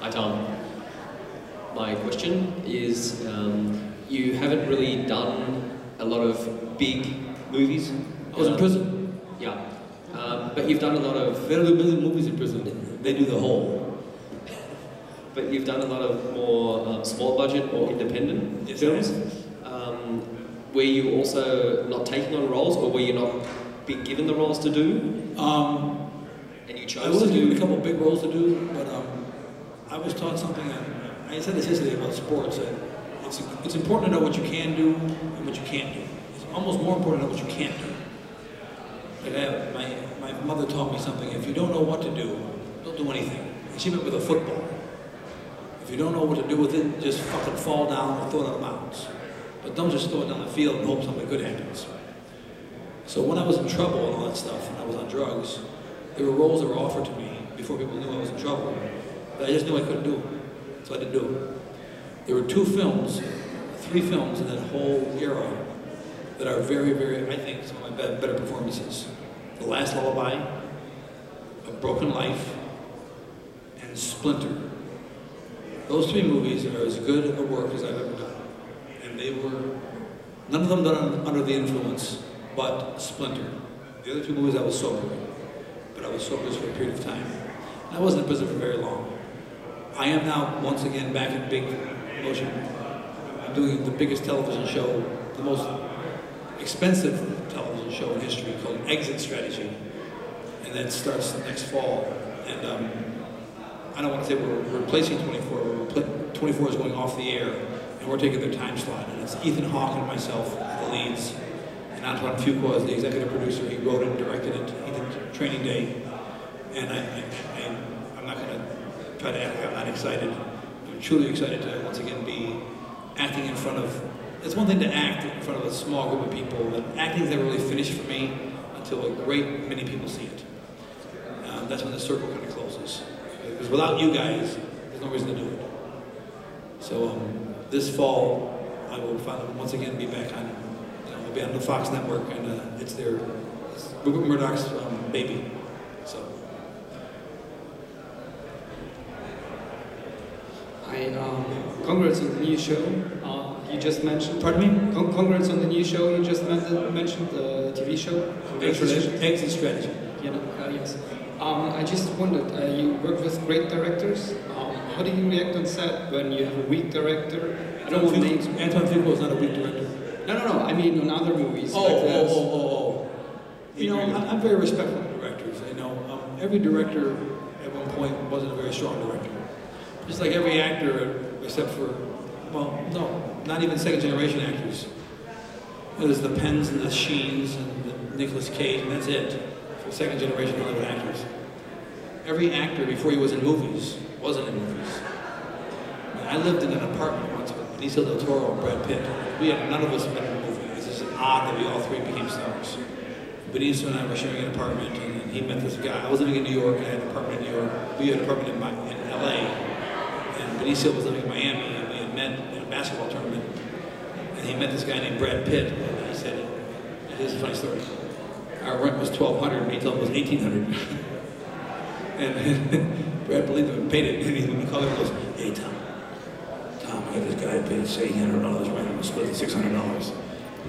Hi Tom. My question is, you haven't really done a lot of big movies. I was in prison. Yeah. But you've done a lot of... They don't do a million movies in prison. They do the whole. But you've done a lot of more small budget or independent films. Were you also not taking on roles, or were you not being given the roles to do? And you chose I was to do... given a couple of big roles to do, but I was taught something, I said this yesterday about sports, that it's important to know what you can do and what you can't do. It's almost more important to know what you can't do. Like my mother taught me something: if you don't know what to do, don't do anything. And she meant with a football. If you don't know what to do with it, just fucking fall down or throw it out of bounds. But don't just throw it down the field and hope something good happens. So when I was in trouble and all that stuff, and I was on drugs, there were roles that were offered to me before people knew I was in trouble, but I just knew I couldn't do them, so I didn't do them. There were 3 films in that whole era that are very, very, I think, some of my better performances. The Last Lullaby, A Broken Life, and Splinter. Those 3 movies are as good a work as I've ever done. And they were, none of them done under the influence, but Splinter. The other 2 movies I was sober, but I was sober for a period of time. And I wasn't in prison for very long. I am now, once again, back in big motion. I'm doing the biggest television show, the most expensive television show in history, called Exit Strategy. And that starts next fall. And I don't want to say we're replacing 24, 24 is going off the air, and we're taking their time slot. And it's Ethan Hawke and myself, the leads. And Antoine Fuqua is the executive producer. He wrote it and directed it. He did Training Day. And I'm not going to try to act like I'm not excited. I'm truly excited to once again be acting in front of, it's one thing to act in front of a small group of people, but acting's never really finished for me until a great many people see it. That's when the circle kind of closes. Because without you guys, there's no reason to do it. So this fall, I will once again be back on, I'll be on the Fox network, and it's Rupert Murdoch's baby. So. Congrats on the new show you just mentioned. Pardon me? Congrats on the new show you just mentioned, the TV show. Exit Strategy. Yeah, yes. I just wondered, you work with great directors. How do you react on set when you have a weak director? I don't want names. Antoine Fuqua is not a weak director. No. I mean on other movies. You know, I'm very respectful of directors. You know, every director at one point wasn't a very strong director. Just like every actor, except for, well, no, not even second-generation actors. You know, there's the Penns and the Sheens and the Nicolas Cage, and that's it for second-generation Hollywood actors. Every actor before he was in movies wasn't in movies. I lived in an apartment once with Benicio del Toro and Brad Pitt. None of us had been in a movie. It's just odd that we all 3 became stars. Benicio and I were sharing an apartment, and he met this guy. I was living in New York, and I had an apartment in New York. We had an apartment in LA, and Benicio was living in Miami, and we had met in a basketball tournament. And he met this guy named Brad Pitt, and he said, this is a funny story. Our rent was $1,200, and he told him it was $1,800. And Brad believed him and paid it, and he called him and goes, hey, Tom, I got this guy who paid $800 rent, I'm going to split the $600.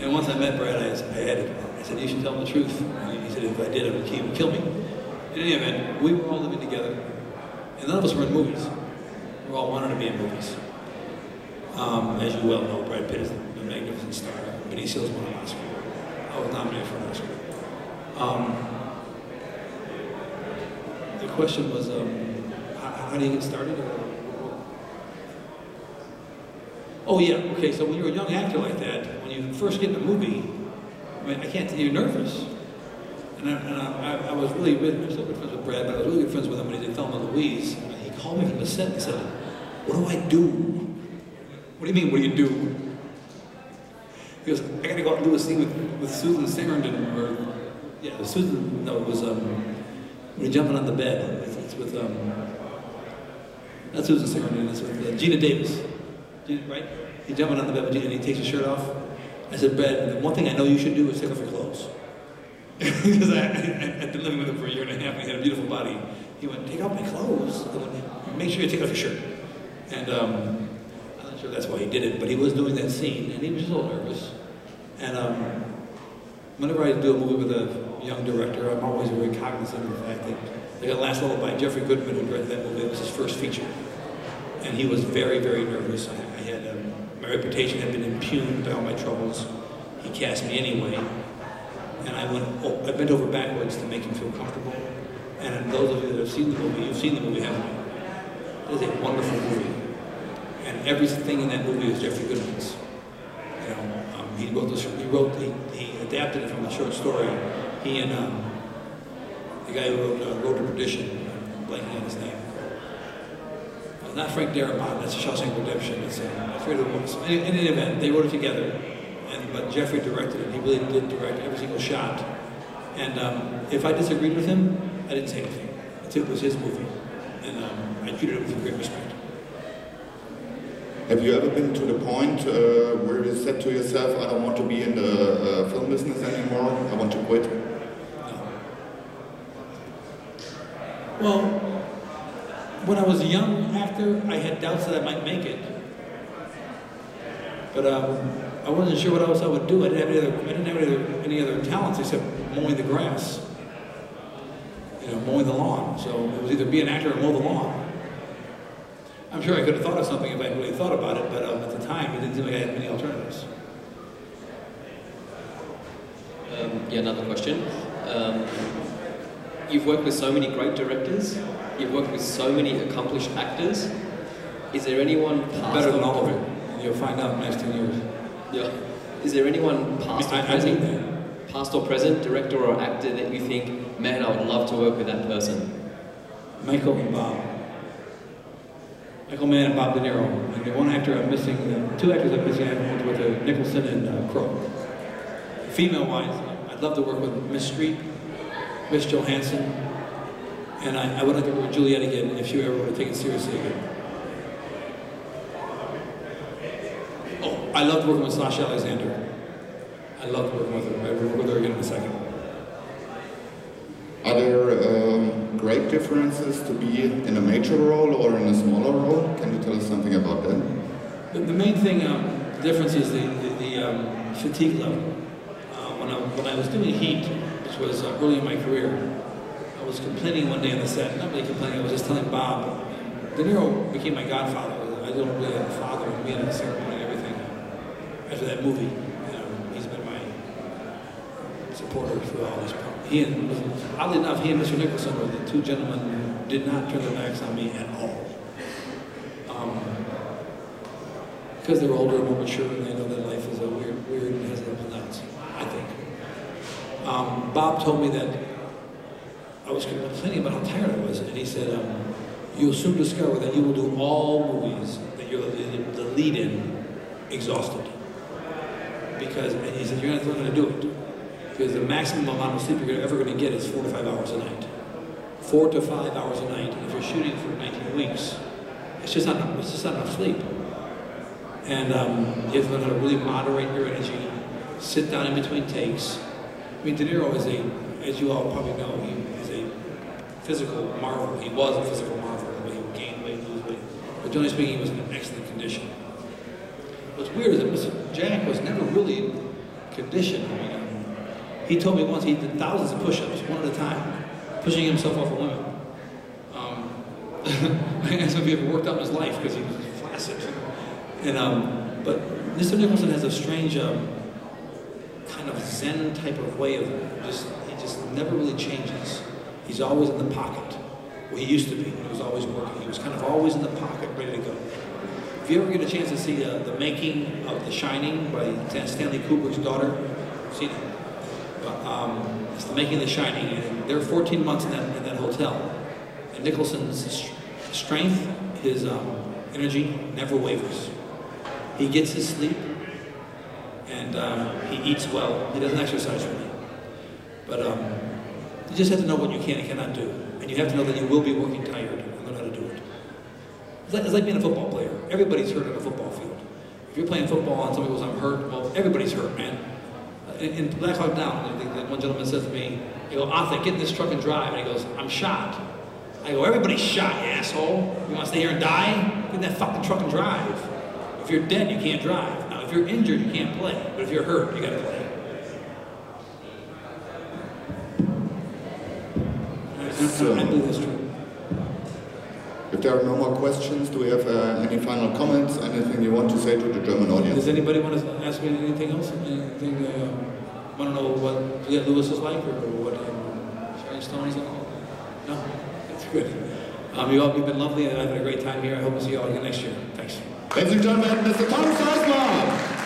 And once I met Brad, I said, you should tell him the truth. And he said, if I did, he would kill me. In any event, we were all living together, and none of us were in movies. We all wanted to be in movies. As you well know, Brad Pitt is a magnificent star. Benicio's won an Oscar. I was nominated for an Oscar. The question was, how do you get started? Oh yeah, okay, so when you're a young actor like that, when you first get in a movie, I mean, I can't tell you're nervous. And I was really good, I'm still good friends with Brad, but I was really good friends with him when he did Thelma and Louise. And he called me from the set and said, what do I do? What do you mean, what do you do? He goes, I gotta go out and do a scene with Susan Sarandon, or, yeah, Susan, no, it was, when you're jumping on the bed. It's with, not Susan Sarandon, it's with Gina Davis. Right? He's jumping on the bed with Gina and he takes his shirt off. I said, Brad, the one thing I know you should do is take off your clothes. Because I'd been living with him for a year and a half and he had a beautiful body. he went, take off my clothes. I went, make sure you take off your shirt. And I'm not sure that's why he did it, but he was doing that scene, and he was a little nervous. And whenever I do a movie with a young director, I'm always very cognizant of the fact that, like The Last Lullaby, Jeffrey Goodman, who directed that movie, it was his first feature. And he was very, very nervous. I had, my reputation had been impugned by all my troubles. He cast me anyway. And I bent over backwards to make him feel comfortable. And those of you that have seen the movie, you've seen the movie, haven't you? It is a wonderful movie. And everything in that movie is Jeffrey Goodman's. You know, he adapted it from a short story. He and the guy who wrote Road to Perdition, I'm blanking on his name. Not Frank Darabont, that's Shawshank Redemption. It's I forget who it was. In any event, they wrote it together, but Jeffrey directed it. He really did direct every single shot. And if I disagreed with him, I didn't say anything. It was his movie, and I treated it with great respect. Have you ever been to the point where you said to yourself, I don't want to be in the film business anymore, I want to quit? No. Well, when I was a young actor, I had doubts that I might make it. But I wasn't sure what else I would do. I didn't have any other talents except mowing the grass. You know, mowing the lawn. So it was either be an actor or mow the lawn. I'm sure I could have thought of something if I really thought about it, but at the time, it didn't seem like I had many alternatives. Yeah, another question. You've worked with so many great directors. You've worked with so many accomplished actors. Is there anyone past better than all of it? You'll find out in the next 10 years. Yeah. Is there anyone past or present, director or actor that you think, man, I would love to work with that person? Michael and Bob. Michael Mann and Bob De Niro. And the one actor I'm missing, two actors I'm missing, I have worked with Nicholson and Crowe. Female-wise, I'd love to work with Miss Streep, Miss Johansson, and I would like to work with Juliet again if she ever would have taken it seriously again. Oh, I loved working with Sasha Alexander. I loved working with her. I would work with her again in a second. Are there great differences to be in a major role or in a smaller role? Can you tell us something about that? The main thing, difference is the fatigue level. When I was doing Heat, which was early in my career, I was complaining one day on the set. Not really complaining, I was just telling Bob. De Niro became my godfather. I don't really have a father and being at the ceremony and everything. After that movie, he's been my supporter through all these. Oddly enough, he and Mr. Nicholson were the two gentlemen who did not turn their backs on me at all. Because they're older and more mature and they know that life is a weird and has ups and downs, I think. Bob told me that I was complaining about how tired I was, and he said, you'll soon discover that you will do all movies that you're the lead in exhausted. Because, and he said, you're not going to do it. Because the maximum amount of sleep you're ever going to get is 4 to 5 hours a night. 4 to 5 hours a night. And if you're shooting for 19 weeks, it's just not enough sleep. And you have to learn how to really moderate your energy, sit down in between takes. I mean, De Niro is as you all probably know, he is a physical marvel. He was a physical marvel. He would gain weight, lose weight. But generally speaking, he was in an excellent condition. What's weird is that Mr. Jack was never really in condition. I mean, he told me once he did thousands of push-ups, one at a time, pushing himself off of women. I asked him if he ever worked out in his life because he was flaccid. And but Mr. Nicholson has a strange kind of Zen type of way of he just never really changes. He's always in the pocket. Well, he used to be when he was always working. He was kind of always in the pocket, ready to go. If you ever get a chance to see the making of The Shining by Stanley Kubrick's daughter, seen it. It's the making of The Shining, and they're 14 months in that hotel. And Nicholson's strength, his energy never wavers. He gets his sleep, and he eats well. He doesn't exercise really. But you just have to know what you can and cannot do. And you have to know that you will be working tired and learn how to do it. It's like being a football player. Everybody's hurt on a football field. If you're playing football and somebody goes, I'm hurt, well, everybody's hurt, man. In Black Hawk Down, one gentleman says to me, he goes, Arthur, get in this truck and drive. And he goes, I'm shot. I go, everybody's shot, you asshole. You want to stay here and die? Get in that fucking truck and drive. If you're dead, you can't drive. Now, if you're injured, you can't play. But if you're hurt, you gotta play. So, I believe that's true. if there are no more questions, do we have any final comments? Anything you want to say to the German audience? Does anybody want to ask me anything else? Anything, want to know what Juliette Lewis is like, or what Sharon Stone is like? No? That's good. You've been lovely, and I've had a great time here. I hope to see you all again next year. Thanks. Ladies and gentlemen, Mr. Tom Sizemore!